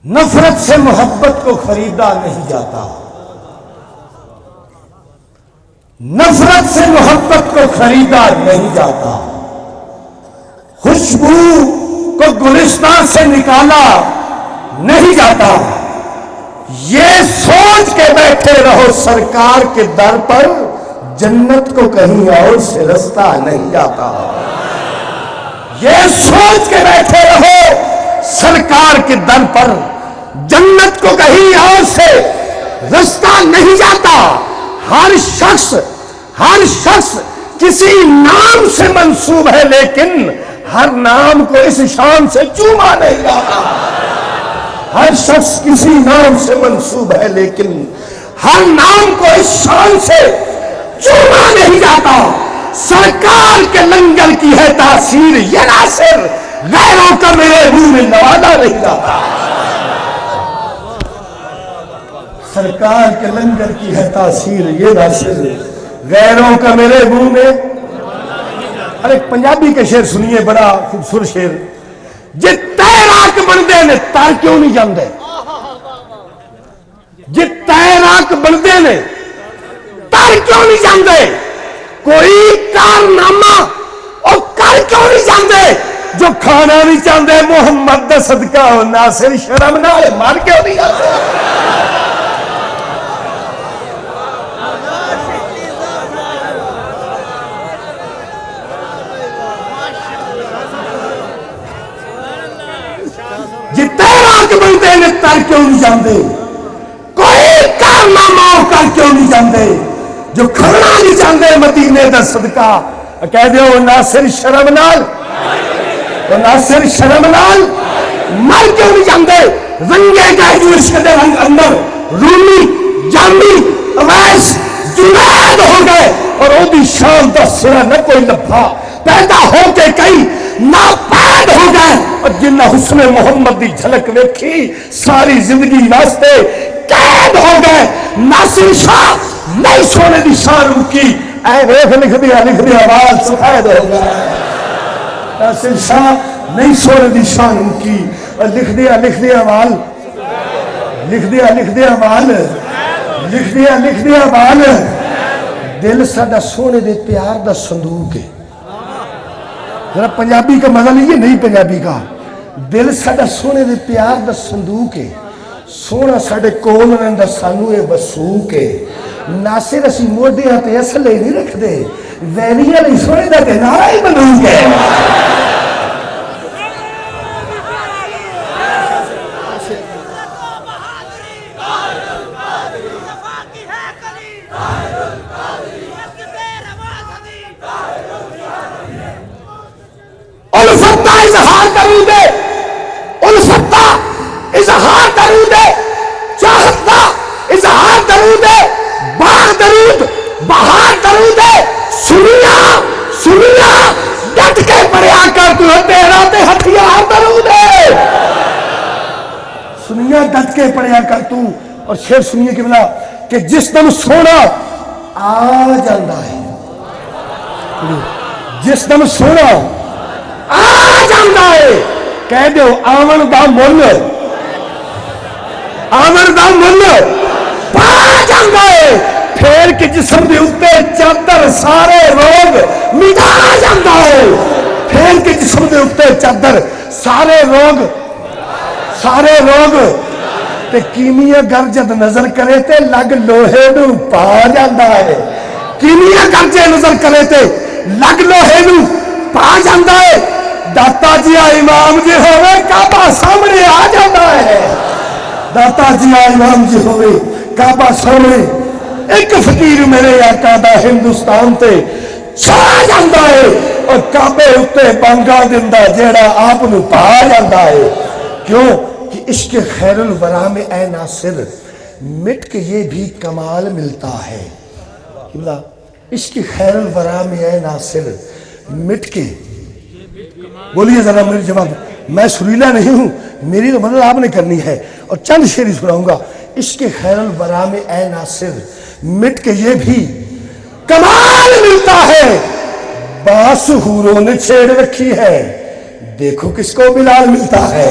نفرت سے محبت کو خریدا نہیں جاتا، نفرت سے محبت کو خریدا نہیں جاتا، خوشبو کو گلستان سے نکالا نہیں جاتا، یہ سوچ کے بیٹھے رہو سرکار کے در پر جنت کو کہیں اور سے رستہ نہیں جاتا، یہ سوچ کے بیٹھے رہو سرکار کے در پر جنت کو کہیں اور سے رستہ نہیں جاتا۔ ہر شخص کسی نام سے منسوب ہے، لیکن ہر نام کو اس شان سے چوما نہیں جاتا۔ ہر شخص کسی نام سے منسوب ہے، لیکن ہر نام کو اس شان سے چوما نہیں جاتا۔ سرکار کے لنگر کی ہے تاثیر، یہ ناصر غیروں کا میرے منہ میں نوازا نہیں جاتا۔ سرکار کے لنگر کی ہے تاثیر، یہ ناصر غیروں کا میرے منہ میں۔ اور ایک پنجابی کے شعر سنیے، بڑا خوبصورت شعر۔ جے تیراک بندے نے تر کیوں نہیں جاندے، جے تیراک بندے نے تر کیوں نہیں جاندے، کوئی کارنامہ اور کر کیوں نہیں جاندے، جو کھانا نہیں چاہتے محمد دا صدقہ ہو ناصر شرم نال مار کیوں نہیں جاندے۔ جی تیراک بندے نے تر کیوں نہیں جاندے، کوئی کارنامہ کر کیوں نہیں جاندے، جو کھانا نہیں چاہتے مدینے دا صدقہ کہہ دیو ناصر شرم نال، ناصر شرم نال مر کیوں نہیں جاندے۔ رنگے گئے جو عشق دے رنگ اندر، رومی جامی اویس جنید ہو گئے، اور او دی شان دا سرا نہ کوئی لبھا، پیدا ہو کے کئی ناپید ہو گئے، اور جنہ حسن محمد دی جھلک ویکھی ساری زندگی واسطے قید ہو گئے۔ ناصر شاہ نہیں سونے دی شان رکی، اے ویکھ لکھ دیا آواز سفید ہو گئے۔ ناصر شاہ نہیں سونے دی شان رکی، اور لکھ دیا آواز، لکھ دیا آواز، لکھ دیا آواز۔ دل ساڈا سونے دے پیار دا صندوق ہے۔ ذرا پنجابی کا مزہ لیجیے، نہیں پنجابی کا۔ دل ساڈا سونے دے پیار دا صندوق ہے، سونا ساڈے کول رہندا سانو اے وثوق ہے۔ ناصر اسی موڈیاں تے اصلے نہیں رکھ دے، ویلیاں نہیں سونے دا تے نعرہ ہی بندوق ہے۔ الفتہ اظہار درود ہے، الفتہ اظہار درود ہے، چاہت دا اظہار درود ہے، باغ درود بہار درود ہے۔ سنیا ڈٹ کے پڑیا کر تو تیرا تے ہتھیار درود ہے۔ سنیا ڈٹ کے پڑیا کر تو، اور شعر سنیے کہ بلا کہ جس دم سونا آ جاندہ ہے، جس دم سونا آ جاندہ ہے، کہہ دیو آمن دا مل، آمن دا مل پا جاندہ ہے۔ پھر کے جسم دے اتے چادر سارے روگ مٹا جاندہ ہے، پھر کے جسم دے اتے چادر سارے روگ تے کیمیا گر جد نظر کرے تے لگ لوہے نو پا جاندہ ہے، کیمیا گر جد نظر کرے تے لگ لوہے نو پا جاندہ ہے۔ داتا جی امام جی ہوئے کعبہ سامنے آ جاندہ ہے، داتا جی امام جی ہوئے کعبہ سامنے، ایک فقیر میرے آقا دا ہندوستان تے چھا جاندہ ہے، اور کعبے اتے بانگا دندہ جیڑا آپ نو پا جاندہ ہے۔ کیوں کہ عشق خیر الورا میں اے ناصر مٹ کے یہ بھی کمال ملتا ہے۔ عشق خیر الورا میں اے ناصر مٹ کے، بولیے ذرا میری جواب، میں سریلا نہیں ہوں، میری تو مدد آپ نے کرنی ہے، اور چند شعری سناؤں گا۔ عشق خیر الورا میں اے ناصر مٹ کے یہ بھی کمال ملتا ہے، باس حوروں نے چھیڑ رکھی ہے، دیکھو کس کو بلال ملتا ہے،